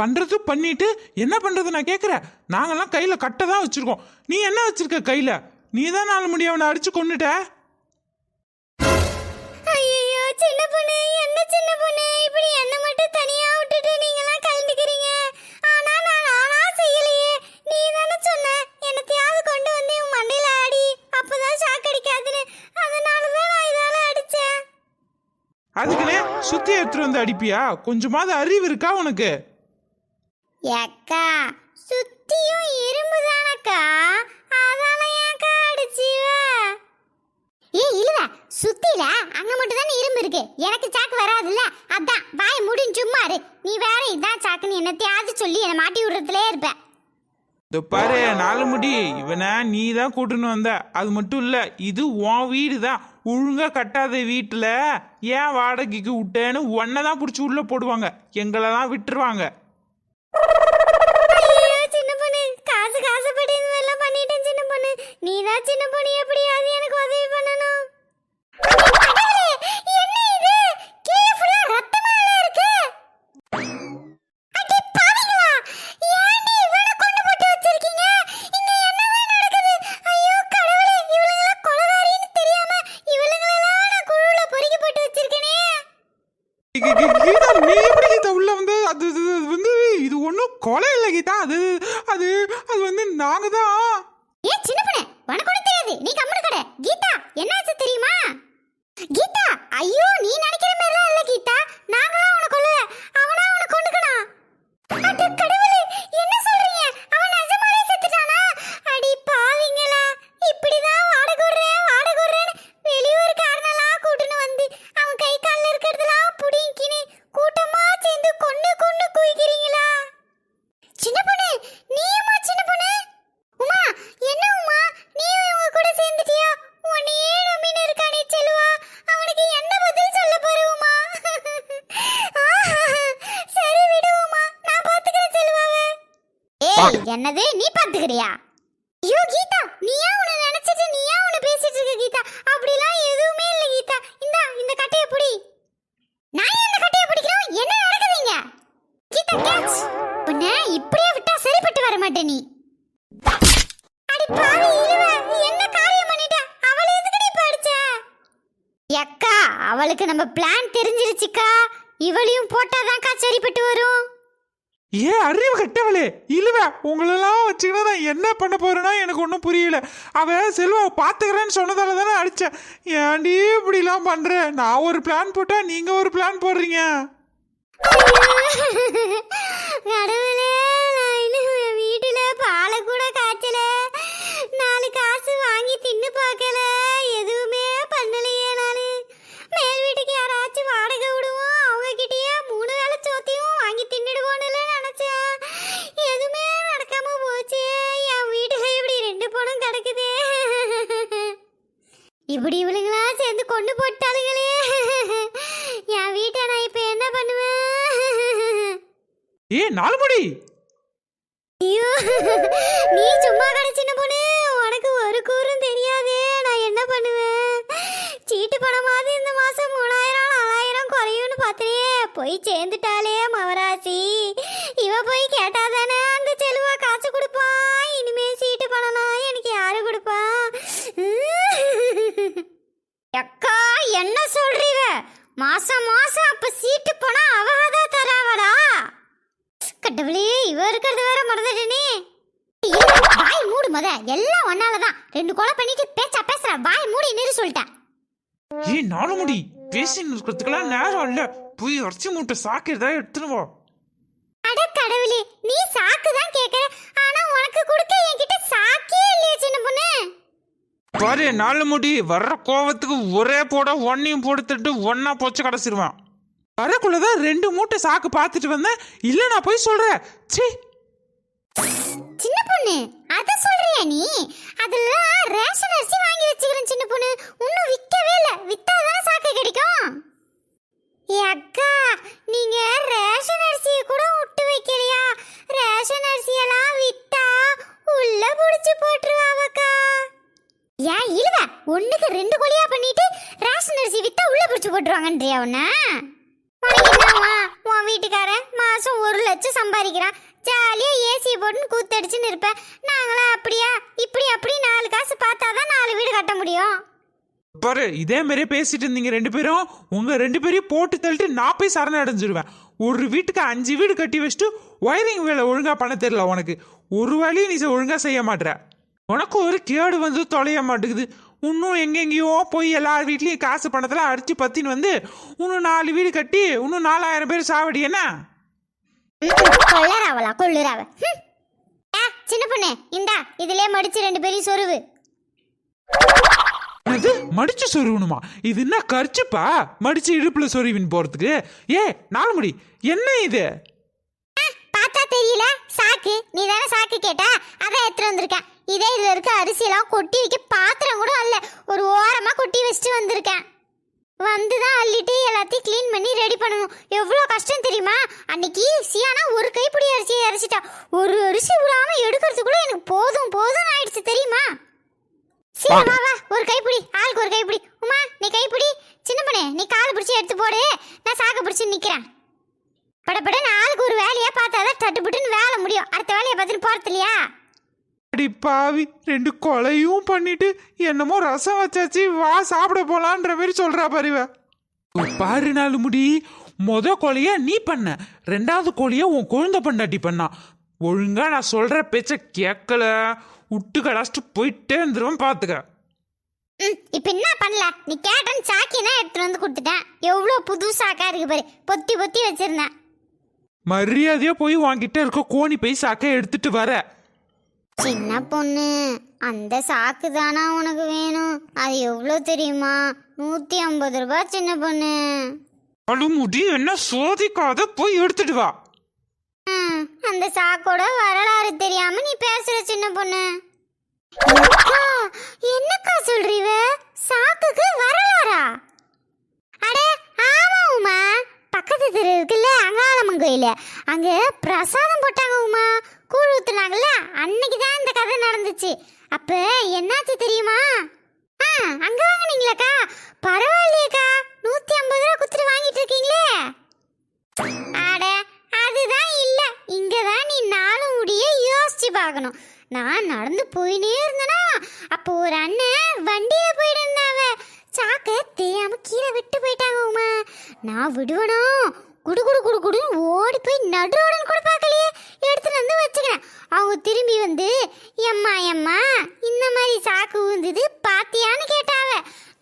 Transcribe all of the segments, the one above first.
பண்றது பண்ணிட்டு என்ன பண்றது நான் கேக்குறேன். நாங்கெல்லாம் கையில கட்டை தான் வச்சிருக்கோம். நீ என்ன வச்சிருக்க கையில? நீ தான் 4 முடி அவனை அடிச்சு கொன்னுட்ட. ஐயோ சின்ன பொண்ணு, என்ன சின்ன பொண்ணு, இப்படி என்ன மட்டும் தனியா விட்டுட்டு நீங்கலாம் கலந்துக்கிறீங்க. ஆனா நானா செய்யலையே. நீ தானே சொன்ன என்னத்தையாவது கொண்டு வந்து உன் மண்டையில ஆடி, அப்பதான் ஷாக் அடிக்காதுன்னு. அதனாலதான் நான் இதால அடிச்சேன். அதுக்குனே சுத்தி எடுத்துட்டு வந்து அடிப்பியா? கொஞ்சமாவது அறிவு இருக்கா உனக்கு? அக்கா சுத்தியும் இரும்பு தானக்கா, அதால ஏன்க்கா அடிச்சிவ? இல்ல சுத்தில அங்க மட்டும் தானே இரும்பு இருக்கு, எனக்கு சாக்கு வராதுல்ல, அதான் வாய் முடிஞ்சு சும்மா இரு. நீ வேற இதான் சாக்குன்னு என்னத்தையாவது சொல்லி என்னை மாட்டி விடுறதுலே இருப்ப. இந்த பாரு 4 முடி, இவனை நீ தான் கூட்டுன்னு வந்த. அது மட்டும் இல்ல, இது உன் வீடு தான். ஒழுங்கா கட்டாத வீட்டுல ஏன் வாடகைக்கு விட்டேன்னு உன்னை தான் பிடிச்சி உள்ள போடுவாங்க, எங்களை தான் விட்டுருவாங்க. சின்ன பொண்ணு, காசு காசுப்படி இந்த மாதிரிலாம் பண்ணிட்டேன் சின்ன பொண்ணு. நீ தான் சின்ன பொண்ணு, எப்படியாவது எனக்கு உதவி பண்ணணும். என்ன இது? கீழே ஃபுல்லா ரத்தமால இருக்கு. அடி பாவிங்களா, ஏன்டி இவனை கொண்டு போட்டு வச்சிருக்கீங்க? இங்க என்னதான் நடக்குது? ஐயோ கடவுளே, இவளுங்கள கொலைகாரின்னு தெரியாம இவளுங்களெல்லாம் நான் குழுல பொறுக்கி போட்டு வச்சிருக்கேனே. கீதா, நீ எப்படி கீதா உள்ள வந்து? அது வந்து இது ஒன்றும் கொலை இல்லை கீதா. அது அது அது வந்து நாங்க தான். ஏ சின்ன பொண்ணு, உனக்கு ஒன்றும் தெரியாது, நீ கம்முனு கடை. கீதா என்னாச்சு தெரியுமா? கீதா ஐயோ, நீ நினைக்கிற மாதிரிலாம் இல்ல கீதா, நாங்களாம் உனக்கு கொல்லல, அவனா உனக்கு கொண்டுக்கணும். அட கடவுளே, என்ன சொல்றீங்க? அவன் நிஜமாவே செத்துட்டானா? அடி பாவிங்களா, இப்படிதான் வாடகுறேன்னு வெளியூர்காரனெல்லாம் கூட்டுன்னு வந்து அவன் கை காலில் இருக்கிறதெல்லாம் புடிங்கின்னு கூட்டமா சேர்ந்து கொன்னு குவிக்கிறீங்களா? சின்ன பொண்ணு, நீயுமா சின்ன பொண்ணு? உமா, என்ன உமா, நீயும் இவங்க கூட சேர்ந்துட்டியா? உன்னையே நம்பின்னு இருக்கானே செல்வா, அவனுக்கு என்ன பதில் சொல்ல போற உமா? சரி விடு உமா, நான் பாத்துக்கிறேன் செல்வாவே. ஏய், என்னது நீ பாத்துக்கிறியா? ஐயோ கீதா, நீயா உன்னை நினைச்சிட்டு நீயா உன்னை பேசிட்டு இருக்க கீதா. அப்படிலாம் எதுவுமே இல்ல கீதா. இந்த கட்டைய புடி. நான் ஏன் இந்த கட்டைய பிடிக்கிறோம்? என்ன நடக்குதுங்க? கீதா கேட்ச். உன்னை இப்படியே விட்டா சரிப்பட்டு வர மாட்டே நீ. அடி பாவி இழுவ, என்ன காரியம் பண்ணிட்ட? அவளை எதுக்கு நீ படிச்ச? அக்கா, அவளுக்கு நம்ம பிளான் தெரிஞ்சிருச்சுக்கா. இவளையும் போட்டாதான்க்கா சரிப்பட்டு வரும். ஏன் அறிவு கட்டவளே, இழுவ, உங்களெல்லாம் வச்சுக்கினா நான் என்ன பண்ண போறேன்னா எனக்கு ஒன்றும் புரியல. அவ செல்வா பார்த்துக்கிறேன்னு சொன்னதால தானே அடிச்சேன். ஏன்டி இப்படிலாம் பண்ற? நான் ஒரு பிளான் போட்டா நீங்க ஒரு பிளான் போடுறீங்க. கடவுளே, நான் இன்னும் வீட்டுல பாலை கூட காய்ச்சல, 4 காசு வாங்கி தின்னு பார்க்கல, எதுவுமே பண்ணலையே. நானு மேல் வீட்டுக்கு யாராச்சும் வாடகை விடுவோம், அவங்க கிட்டயே 3 வேளை சோத்தையும் வாங்கி தின்னுடுவோன்னு நினைச்சேன். எதுவுமே நடக்காம போச்சு. என் வீட்டுல இப்படி 2 பொண்ணும் கிடக்குதே. இப்படி இவளுங்களா சேர்ந்து கொண்டு போட்டாளுங்களே. என் வீட்டை நான் இப்ப என்ன பண்ணுவேன்? ஏ 4 முடி, ஐயோ, நீ சும்மா கடை சின்ன பொண்ணு, உனக்கு ஒரு கூறும் தெரியாதே. நான் என்ன பண்ணுவேன்? சீட்டு பணமாவது இந்த மாசம் 3000 4000 குறையும்னு பார்த்தியே, போய் சேர்ந்துட்டாலே மவராசி. இவ போய் கேட்டாதானே அந்த செல்வா காசு கொடுப்பா. இனிமே சீட்டு பணம்லாம் எனக்கு யாரு கொடுப்பா? அக்கா என்ன சொல்றீங்க? மாசம் அப்ப சீட்டு பணம் அவதான் தராவடா? கடவுளே, இவ இருக்கிறது வேற மறந்துட்டேனே. வாய் மூடு முத, எல்லாம் ஒன்னாலதான். 2 கொலை பண்ணிட்டு பேசுற, வாய் மூடி நிறு சொல்லிட்டேன். ஏ 4 முடி, பேசின்னு இருக்கிறதுக்கெல்லாம் நேரம் இல்ல. போய் அரிசி மூட்டை சாக்கு ஏதாவது எடுத்துன்னு வா. அட கடவுளே, நீ சாக்கு தான் கேக்குற, ஆனா உனக்கு கொடுக்க என்கிட்ட சாக்கே இல்லையே சின்ன பொண்ணு. பாரு 4 முடி, வர்ற கோவத்துக்கு ஒரே போட ஒன்னையும் போடுத்துட்டு ஒன்னா போச்சு கடைசிடுவான். வரக்குள்ளதான் 2 மூட்டை சாக்கு பார்த்துட்டு வந்தேன். இல்ல நான் போய் சொல்றேன். சீ சின்ன பொண்ணு, அத சொல்றியா நீ? அதெல்லாம் ரேஷன் அரிசி வாங்கி வச்சுக்கிறேன் சின்ன பொண்ணு, இன்னும் விக்கவே இல்ல. வித்தாதான் சாக்கு கிடைக்கும். ஏ அக்கா, நீங்க ரேஷன் அரிசியை கூட விட்டு வைக்கலையா? ரேஷன் அரிசியெல்லாம் வித்தா உள்ள புடிச்சு போட்டுருவாவக்கா. ஏன் இழுவ, ஒண்ணுக்கு 2 கொலையா பண்ணிட்டு ரேஷன் அரிசி வித்தா உள்ள புடிச்சு போட்டுருவாங்கன்றியா? உன்ன உன் வீட்டுக்காரன் மாசம் 1 லட்சம் சம்பாதிக்கிறான், ஜாலியா ஏசி போட்டுன்னு கூத்தடிச்சுன்னு இருப்பேன். நாங்களாம் அப்படியா? இப்படி அப்படி 4 காசு பார்த்தாதான் 4 வீடு கட்ட முடியும். பாரு, இதே மாதிரியே பேசிட்டு இருந்தீங்க ரெண்டு பேரும். உங்க ரெண்டு பேரையும் போட்டு தள்ளிட்டு நான் போய் சரண அடைஞ்சிருவேன். ஒரு வீட்டுக்கு 5 வீடு கட்டி வச்சுட்டு ஒயரிங் வேலை ஒழுங்கா பண்ண தெரியல உனக்கு. ஒரு வேலையும் நீ ஒழுங்கா செய்ய மாட்ற. உனக்கு ஒரு கேடு வந்து தொலைய மாட்டேங்குது. இன்னும் எங்கெங்கேயோ போய் எல்லார் வீட்லேயும் காசு பணத்தெல்லாம் அடிச்சு பத்தின்னு வந்து இன்னும் 4 வீடு கட்டி இன்னும் 4000 பேர் சாவடி என்ன? கொள்ளராவலா கொள்ளுறாவ. சின்ன பொண்ணு, இந்தா இதுலயே மடிச்சு 2 பேரையும் சொருவு. அது மடிச்சு சொருவணுமா? இது என்ன கர்ச்சிப்பா மடிச்சு இடுப்புல சொருவின் போறதுக்கு? ஏ நாலுமுடி, என்ன இது? பார்த்தா தெரியல, சாக்கு. நீ தானே சாக்கு கேட்டா, அதான் எடுத்துட்டு வந்திருக்கேன். இதே இதுல இருக்க அரிசியெல்லாம் கொட்டி வைக்க பாத்திரம் கூட அல்ல, ஒரு ஓரமா கொட்டி வச்சுட்டு வந்திருக்கேன். வந்துதான் அள்ளிட்டு எல்லாத்தையும் க்ளீன் பண்ணி ரெடி பண்ணணும். எவ்வளோ கஷ்டம் தெரியுமா? அன்னைக்கு சியானா ஒரு கைப்பிடி அரிசியை அரைச்சிட்டா. ஒரு அரிசி விடாம எடுக்கிறதுக்குள்ள எனக்கு போதும் போதும் ஆயிடுச்சு தெரியுமா? சரி வா வா, ஒரு கைப்பிடி, ஆளுக்கு ஒரு கைப்பிடி. உமா நீ கைப்பிடி, சின்ன பண்ணே நீ காலை பிடிச்சி எடுத்து போடு, நான் சாக்க பிடிச்சி நிக்கிறேன். படப்பட ஆளுக்கு ஒரு வேலையா பார்த்தாதான் தட்டுப்புட்டுன்னு வேலை முடியும். அடுத்த வேலையை பார்த்துட்டு போறது இல்லையா? அடி பாவி, 2 கொலையும் பண்ணிட்டு என்னமோ ரசம் வச்சாச்சு வா சாப்பிட போலான்ற மாதிரி சொல்றா பாருவ. பாரு நாலுமுடி, கொலைய நீ பண்ண, 2வது கொலைய உன் குழந்தை பண்ணாட்டி பண்ணா. ஒழுங்கா நான் சொல்ற பேச்ச கேட்கல, விட்டு கடாச்சிட்டு போயிட்டே இருந்துருவேன் பாத்துக்க. இப்ப என்ன பண்ணல? நீ கேட்டன்னு சாக்கினா எடுத்துட்டு வந்து கொடுத்துட்டேன். எவ்வளவு புது சாக்கா இருக்கு பாரு, பொத்தி பொத்தி வச்சிருந்தேன். மரியாதையா போய் உன்கிட்ட இருக்க கோணி போய் சாக்க எடுத்துட்டு வர. சின்ன பொண்ணு, அந்த சாக்கு தானா உனக்கு வேணும்? அது எவ்வளவு தெரியுமா? 150 ரூபாய் சின்ன பொண்ணு. அழுமுடி, என்ன சோதிக்காத, போய் எடுத்துட்டு வா. அந்த சாக்கோட வரலாறு தெரியாம நீ பேசுற சின்ன பொண்ணு. என்னக்கா சொல்றீவ? சாக்குக்கு வரலாறா? அடே ஆமா உமா, பக்கத்து தெரு இருக்குல்ல அங்காளம்மன் கோயில, அங்க பிரசாதம் போட்டாங்க உமா, கூழ் ஊத்துனாங்கல்ல, அன்னைக்குதான் இந்த கதை நடந்துச்சு. அப்ப என்னாச்சு தெரியுமா? அங்க வாங்கினீங்களாக்கா? பரவாயில்லையேக்கா, 150 ரூபா குத்துட்டு வாங்கிட்டு இருக்கீங்களே. அட அதுதான் இல்ல, இங்கதான் நீ 4 முடிய யோசிச்சு பார்க்கணும். நான் நடந்து போயினே இருந்தனா, அப்போ ஒரு அண்ணன் வண்டியில போயிட்டு இருந்தாவ. சாக்க தெரியாம கீழே விட்டு போயிட்டாங்க உமா. நான் விடுவனும் குடு குடு குடு குடுன்னு ஓடி போய் நடுரோடன் கூட பார்க்கலையே, எடுத்துட்டு வந்து வச்சுக்கிறேன். அவங்க திரும்பி வந்து எம்மா எம்மா இந்த மாதிரி சாக்கு ஊந்துது பாத்தியான்னு கேட்டாவ.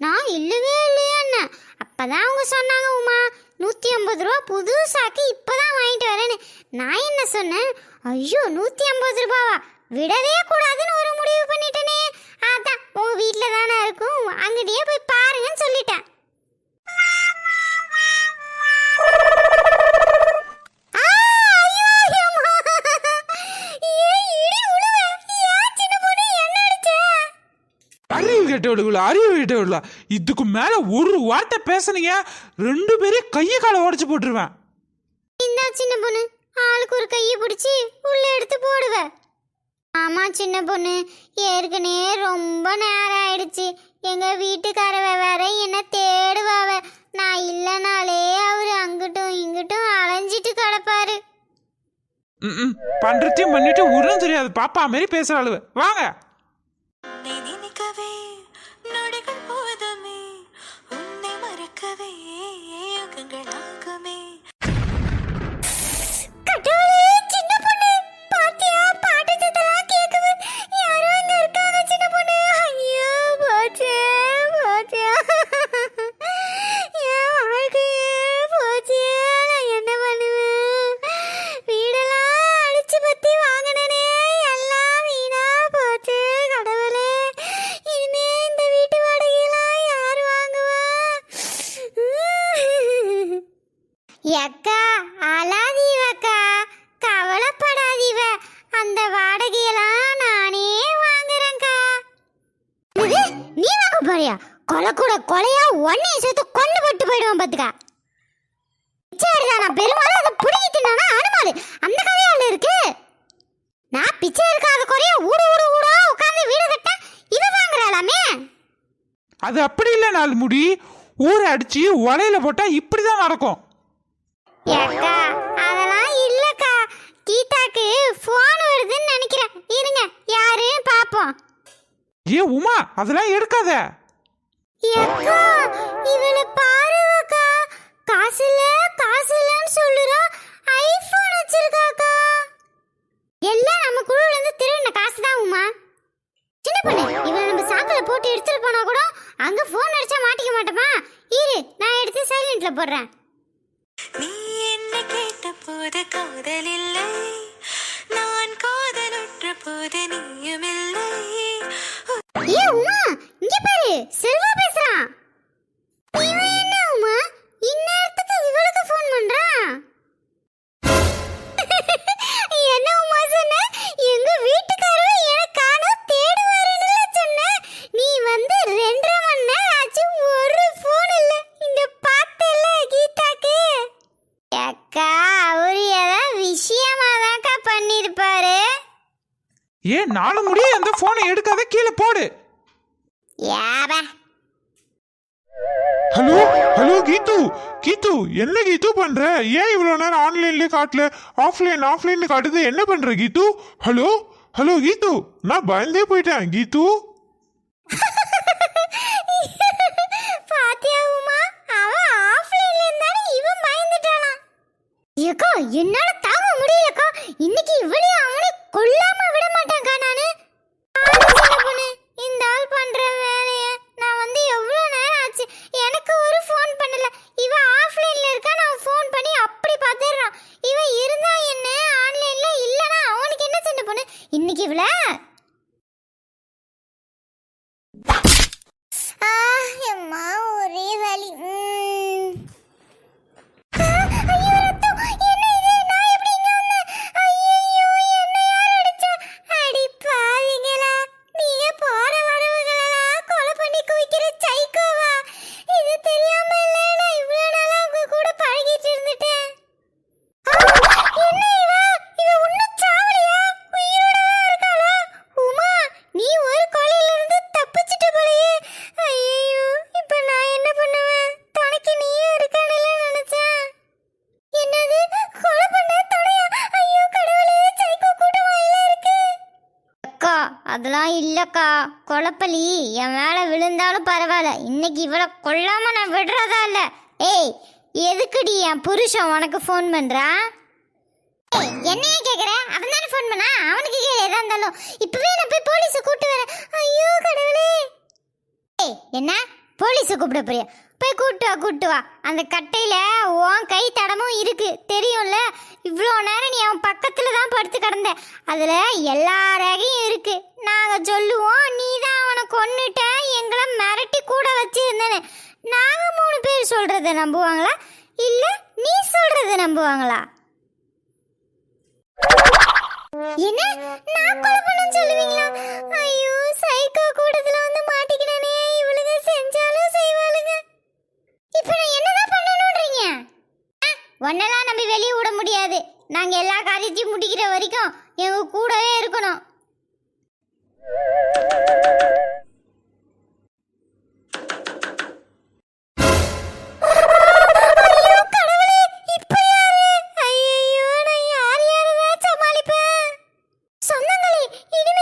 நான் இல்லவே இல்லையான்னு. அப்பதான் அவங்க சொன்னாங்க உமா, 150 ரூபா புது சாக்கு இப்பதான் வாங்கிட்டு வரேன்னு. நான் என்ன சொன்னேன்? ஐயோ 150 ரூபாவா, விடவே கூடாதுன்னு ஒரு முடிவு பண்ணிட்டேனே. அதான் உங்க வீட்டில் தானே இருக்கும், அங்கடியே போய் பாருங்கன்னு சொல்லிட்டேன். அறிவு கேட்டவர்களா, இதுக்கு மேல ஒரு வார்த்தை பேசுனீங்க 2 பேரையும் கையை காலை உடைச்சு போட்டுருவேன். இந்த சின்ன பொண்ணு, ஆளுக்கு ஒரு கையை பிடிச்சி உள்ள எடுத்து போடுவ. ஆமா சின்ன பொண்ணு, ஏற்கனவே ரொம்ப நேரம் ஆயிடுச்சு. எங்க வீட்டுக்காரவ வேற என்ன தேடுவாவ. நான் இல்லனாலே அவரு அங்கிட்டும் இங்கிட்டும் அலைஞ்சிட்டு கிடப்பாரு. பண்றதையும் பண்ணிட்டு உருன்னு தெரியாது பாப்பா மாதிரி பேசுற அளவு. வாங்க. அக்கா அழாதீவக்கா, கவலைப்படாதீவ, அந்த வாடகையெல்லாம் நானே வாங்குறேன்க்கா. நீ வாங்க போறியா? கொலை கூட கொலையா ஒன்னையும் சேர்த்து கொண்டு போட்டு போயிடுவான் பாத்துக்கா. பிச்சை எடுக்கா, நான் பெருமாளும் அதை பிடிக்கிட்டு அனுமாரு அந்த கதையால இருக்கு. நான் பிச்சை எடுக்காத குறைய ஊடு ஊடு ஊடா உட்காந்து வீடு கட்ட இவ வாங்குறாளாமே. அது அப்படி இல்ல நாலுமுடி, ஊரை அடிச்சு ஒலையில போட்டா இப்படிதான் நடக்கும். அக்கா அதெல்லாம் இல்லக்கா, ஏ உமா அதெல்லாம் எடுக்காத. ஏக்கா இவள பாருவக்கா, காசு இல்லன்னு சொல்லுறா, ஐபோன் வச்சிருக்காக்கா. எல்லாம் நம்ம குழுல இருந்து திருடின காசு தான் உமா. சின்ன பொண்ணு, இவள நம்ம சாக்குல போட்டு எடுத்துட்டு போனா கூட அங்க போன் அடிச்சா மாட்டிக்க மாட்டோமா? இரு, நான் எடுத்து சைலண்ட்ல போடுறேன். நீ என்ன கேட்ட போது காதல் இல்லை, நான் காதலுற்ற போது நீயும் இல்லை. ஏ உமா, இங்க பாரு, செல்வா பேசுறான். இவன் என்ன உமா இந்நேரத்துக்கு இவளுக்கு ஃபோன் பண்றான்? என்ன உமா சொன்ன? எங்க வீட்டுக்காரர் எனக்கான தேடுவாருன்னு சொன்ன. நீ வந்து 2.5 மணி நேரம் ஆச்சு, ஒரு ஃபோன் இல்ல. இந்த பார்த்தல கீதாக்கு. அக்கா அவரு ஏதாவது விஷயமாதாக்கா பண்ணிருப்பாரு. ஏ 4 முடிய அந்த போனை எடுக்காத, கீழே போடு. யாபா ஹலோ ஹலோ கீது, கீது என்ன கீது பண்ற? ஏன் இவ்வளவு நேரம் ஆன்லைன்லயே காட்டல, ஆஃப்லைன் காட்டுது, என்ன பண்ற கீது? ஹலோ ஹலோ கீது, நான் பயந்தே போயிட்டேன் கீது. பாத்தியா உமா, அவன் ஆஃப்லைன்ல இருந்தானே இவன் பயந்துட்டானா. ஏக்கா என்னால தாங்க முடியலக்கா, இன்னைக்கு இவளையும் அவனை கொல்லாம விட மாட்டேன்க்கா நானு. சின்ன பொண்ணு, இந்த ஆள் பண்ற வேலைய நான் வந்து எவ்வளவு நேரம் ஆச்சு, எனக்கு ஒரு ஃபோன் பண்ணல. இவன் ஆஃப்லைன்ல இருக்கா, நான் ஃபோன் பண்ணி அப்படி பாத்துறான். இவன் இருந்தா என்ன, ஆன்லைன்ல இல்லனா அவனுக்கு என்ன சின்ன பொண்ணு. இன்னைக்கு இவள அம்மா ஒரே வலி. ஐயோ ரத்தம், என்ன இது? நான் எப்படி இங்க வந்தேன்? ஐயோ என்ன யார் அடிச்சா? அடி பாவிங்களா, நீங்க போற வரவுகளெல்லாம் கொலை பண்ணி குவிக்கிற சைக்கோவா? இது தெரியாம இல்ல, நான் இவ்வளவு நாளா உங்க கூட பழகிட்டு இருந்துட்டேன். என்ன இவ இன்னும் சாவலையா? உயிரோட இருக்காளா? உமா, நீ ஒரு கொலையில இருந்து தப்பிச்சிட்ட போலயே. ஐயோ இப்ப நான் என்ன பண்ணுவேன்? துணைக்கு நீயும் இருக்கானே நினைச்சேன். என்னது, கொலை பண்ண துணையா? ஐயோ கடவுளே, சைக்கோ கூட்டமா எல்லாம் இருக்கு. அக்கா அதெல்லாம் இல்லக்கா, கொலைப்பலி என் மேல விழுந்தாலும் பரவாயில்ல, இன்னைக்கு இவளை கொல்லாம நான் விடுறதா இல்ல. ஏய் எதுக்குடி என் புருஷன் உனக்கு ஃபோன் பண்றான்? என்னையே கேக்குற? அவன் தானே ஃபோன் பண்ணா, அவனுக்கு கேளு எதா இருந்தாலும். இப்பவே நான் போய் போலீஸை கூட்டு வரேன். ஐயோ கடவுளே. ஏய் என்ன போலீஸை கூப்பிட போறியா? போய் கூட்டு வா. அந்த கட்டையில உன் கை தடமும் இருக்கு தெரியும்ல. இவ்வளோ நேரம் நீ அவன் பக்கத்துல தான் படுத்து கிடந்த, அதுல எல்லா ரகையும் இருக்கு. நாங்க சொல்லுவோம் நீ தான் அவனை கொன்னுட்ட, எங்களை மிரட்டி கூட வச்சிருந்தேன்னு. நாங்க 3 பேர் சொல்றத நம்புவாங்களா, இல்ல நீ சொல்றத நம்புவாங்களா? என்ன, நான் கொலை பண்ணேன்னு சொல்லுவீங்களா? ஐயோ சைக்கோ கூடத்துல வந்து மாட்டிக்கினே, இவளுங்க செஞ்சாலும் செய்வாளுங்க. இப்போ நான் என்னதான் பண்ணணும்ன்றீங்க? ஒன்னெல்லாம் நம்பி வெளியே விட முடியாது. நாங்க எல்லா காரியத்தையும் முடிக்கிற வரைக்கும் எங்க கூடவே இருக்கணும். ஐயோ கடவுளே, இப்போ யாரு? ஐயோ நான் யாரைதான் சமாளிப்பேன்? சொந்தங்களே, இனிமே